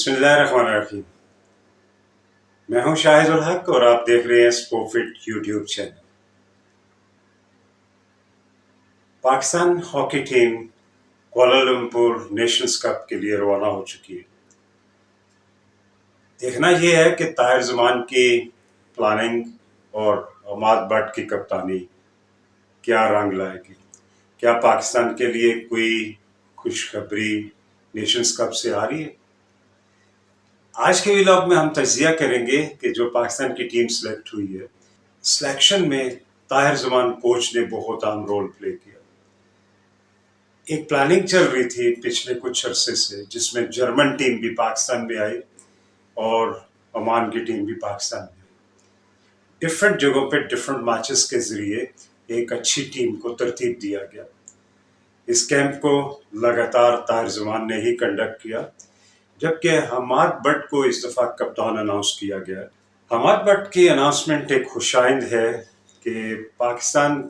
बिस्मिल्लाहिर्रहमानिर्रहीम। मैं हूं शाहिद उल हक और आप देख रहे हैं Sportfit YouTube channel. Pakistan hockey team Kuala Lumpur Nations Cup के लिए रवाना हो चुकी है। देखना यह है कि ताहिर ज़मान की प्लानिंग और अमाद भट्ट की कप्तानी क्या रंग लाएगी। क्या पाकिस्तान के लिए कोई खुशखबरी नेशंस कप से आ रही है? आज के व्लॉग में हम तजिया करेंगे कि जो पाकिस्तान की टीम सेलेक्ट हुई है, सिलेक्शन में ताहिर ज़मान कोच ने बहुत अहम रोल प्ले किया। एक प्लानिंग चल रही थी पिछले कुछ अरसे से, जिसमें जर्मन टीम भी पाकिस्तान में आई और ओमान की टीम भी पाकिस्तान में आई। डिफरेंट जगहों पे डिफरेंट मैचेस के जरिए एक अच्छी टीम को तरतीब दिया गया। इस कैंप को लगातार ताहिर ज़मान ने ही कंडक्ट किया, जबकि हमाद भट्ट को इस दफ़ा कप्तान अनाउंस किया गया। हमाद भट्ट की अनाउंसमेंट एक खुशाइंद है कि पाकिस्तान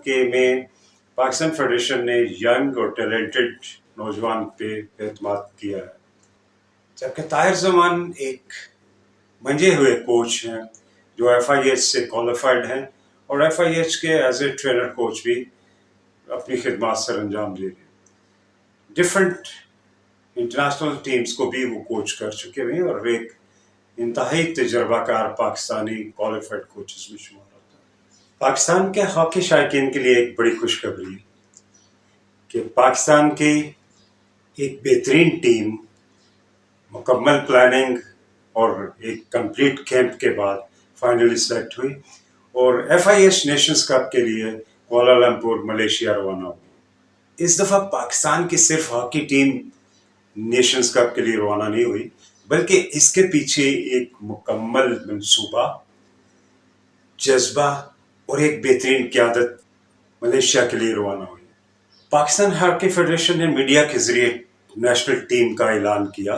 फेडरेशन ने यंग और टैलेंटेड नौजवान पे एतमाद किया है, जबकि ताहिर ज़मान एक मंजे हुए कोच हैं जो FIH से क्वालिफाइड हैं और FIH के एज ए ट्रेनर कोच भी अपनी खिदमत सर अंजाम दे रहे हैं। डिफरेंट इंटरनेशनल टीम्स को भी वो कोच कर चुके हैं और एक इंतहाई तजर्बाकार पाकिस्तानी क्वालिफाइड कोचेस में शुमार होता है। पाकिस्तान के हॉकी शायकीन के लिए एक बड़ी खुशखबरी कि पाकिस्तान की एक बेहतरीन टीम मुकम्मल प्लानिंग और एक कंप्लीट कैंप के बाद फाइनली सेलेक्ट हुई और FIH नेशंस कप के लिए कुआलालंपुर मलेशिया रवाना हुई। इस दफ़ा पाकिस्तान की सिर्फ हॉकी टीम नेशंस कप के लिए रवाना नहीं हुई, बल्कि इसके पीछे एक मुकम्मल मंसूबा, जज्बा और एक बेहतरीन क़यादत मलेशिया के लिए रवाना हुई। पाकिस्तान हॉकी फेडरेशन ने मीडिया के जरिए नेशनल टीम का ऐलान किया,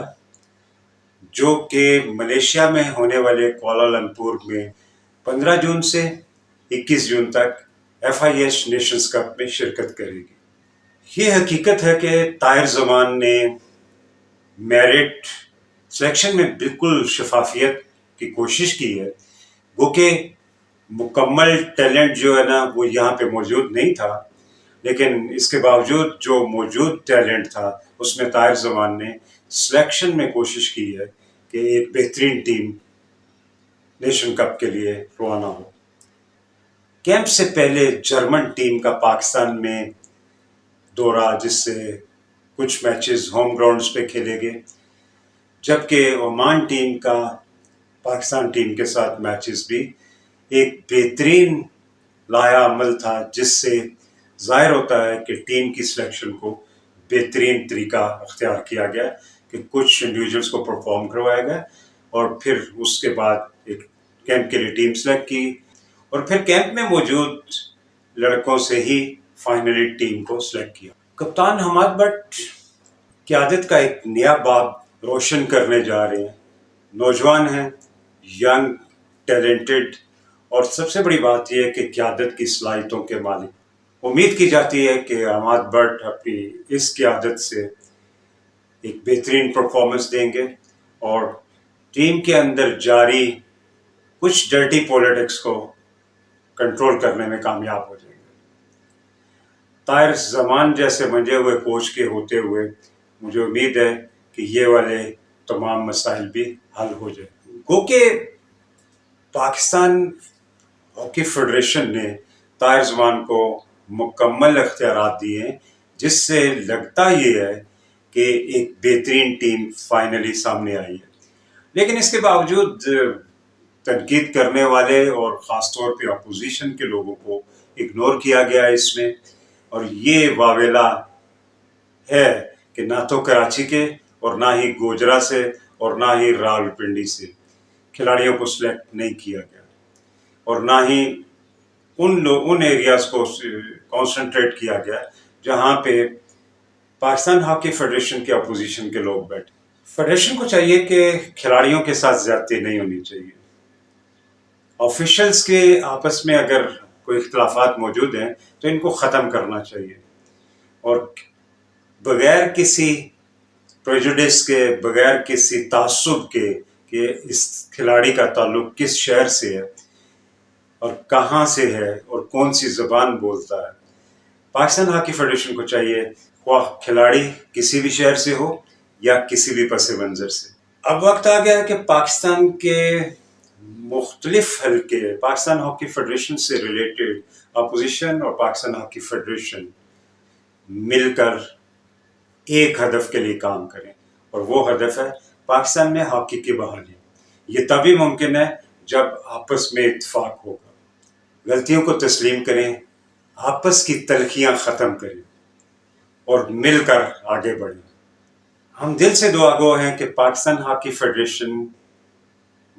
जो कि मलेशिया में होने वाले कुआलालंपुर में 15 जून से 21 जून तक FIH नेशंस कप में शिरकत करेगी। ये हकीकत है कि ताहिर ज़मान ने मेरिट सिलेक्शन में बिल्कुल शफाफियत की कोशिश की है। वो कि मुकम्मल टैलेंट जो है ना, वो यहाँ पे मौजूद नहीं था, लेकिन इसके बावजूद जो मौजूद टैलेंट था उसमें ताहिर ज़मान ने सिलेक्शन में कोशिश की है कि एक बेहतरीन टीम नेशन कप के लिए रवाना हो। कैंप से पहले जर्मन टीम का पाकिस्तान में दौरा, जिससे कुछ मैचेस होम ग्राउंड्स पे खेले गए, जबकि ओमान टीम का पाकिस्तान टीम के साथ मैचेस भी एक बेहतरीन लाया अमल था, जिससे जाहिर होता है कि टीम की सिलेक्शन को बेहतरीन तरीका अख्तियार किया गया कि कुछ इंडिविजुअल्स को परफॉर्म करवाया गया और फिर उसके बाद एक कैंप के लिए टीम सेलेक्ट की और फिर कैंप में मौजूद लड़कों से ही फाइनली टीम को सिलेक्ट किया। कप्तान हमाद भट्ट क़यादत का एक नया बाब रोशन करने जा रहे हैं। नौजवान हैं, यंग, टैलेंटेड और सबसे बड़ी बात यह है कि क़यादत की सलाहियतों के मालिक। उम्मीद की जाती है कि हमाद भट्ट अपनी इस क़यादत से एक बेहतरीन परफॉर्मेंस देंगे और टीम के अंदर जारी कुछ डर्टी पॉलिटिक्स को कंट्रोल करने में कामयाब हो जाएंगे। ताहिर ज़मान जैसे मंजे हुए कोच के होते हुए मुझे उम्मीद है कि ये वाले तमाम मसाइल भी हल हो जाए। गो के पाकिस्तान हॉकी फेडरेशन ने ताहिर ज़मान को मुकम्मल इख्तियारात दिए हैं, जिससे लगता ये है कि एक बेहतरीन टीम फाइनली सामने आई है। लेकिन इसके बावजूद तनकीद करने वाले और ख़ास तौर पे अपोजिशन के लोगों को इग्नोर किया गया है इसमें, और ये वावेला है कि ना तो कराची के और ना ही गोजरा से और ना ही रावलपिंडी से खिलाड़ियों को सिलेक्ट नहीं किया गया और ना ही उन एरियाज़ को कॉन्सेंट्रेट किया गया जहाँ पे पाकिस्तान हॉकी फेडरेशन के अपोजिशन के लोग बैठे। फेडरेशन को चाहिए कि खिलाड़ियों के साथ ज़्यादती नहीं होनी चाहिए। ऑफिशियल्स के आपस में अगर कोई इख्तलाफात मौजूद हैं तो इनको ख़त्म करना चाहिए और बगैर किसी प्रेजुडिस के, बगैर किसी तासुब के कि इस खिलाड़ी का ताल्लुक किस शहर से है और कहाँ से है और कौन सी ज़बान बोलता है। पाकिस्तान हॉकी फेडरेशन को चाहिए वह खिलाड़ी किसी भी शहर से हो या किसी भी पस मंज़र से। अब वक्त आ गया है कि पाकिस्तान के मुख्तलिफ हल्के पाकिस्तान हॉकी फेडरेशन से रिलेटेड अपोजिशन और पाकिस्तान हॉकी फेडरेशन मिलकर एक हदफ के लिए काम करें, और वो हदफ है पाकिस्तान में हॉकी की बहाली। ये तभी मुमकिन है जब आपस में इत्तेफाक होगा। गलतियों को तस्लीम करें, आपस की तलखियाँ ख़त्म करें और मिलकर आगे बढ़ें। हम दिल से दुआगो हैं कि पाकिस्तान हॉकी फेडरेशन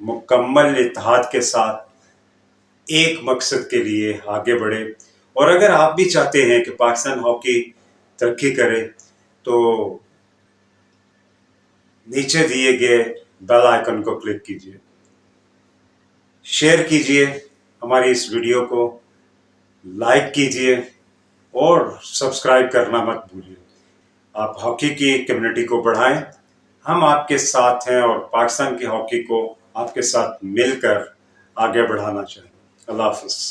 मुकम्मल इत्तेहाद के साथ एक मकसद के लिए आगे बढ़े। और अगर आप भी चाहते हैं कि पाकिस्तान हॉकी तरक्की करे तो नीचे दिए गए बेल आइकन को क्लिक कीजिए, शेयर कीजिए हमारी इस वीडियो को, लाइक कीजिए और सब्सक्राइब करना मत भूलिए। आप हॉकी की कम्युनिटी को बढ़ाएं, हम आपके साथ हैं और पाकिस्तान की हॉकी को आपके साथ मिलकर आगे बढ़ाना चाहें। अल्लाह हाफ़िज़।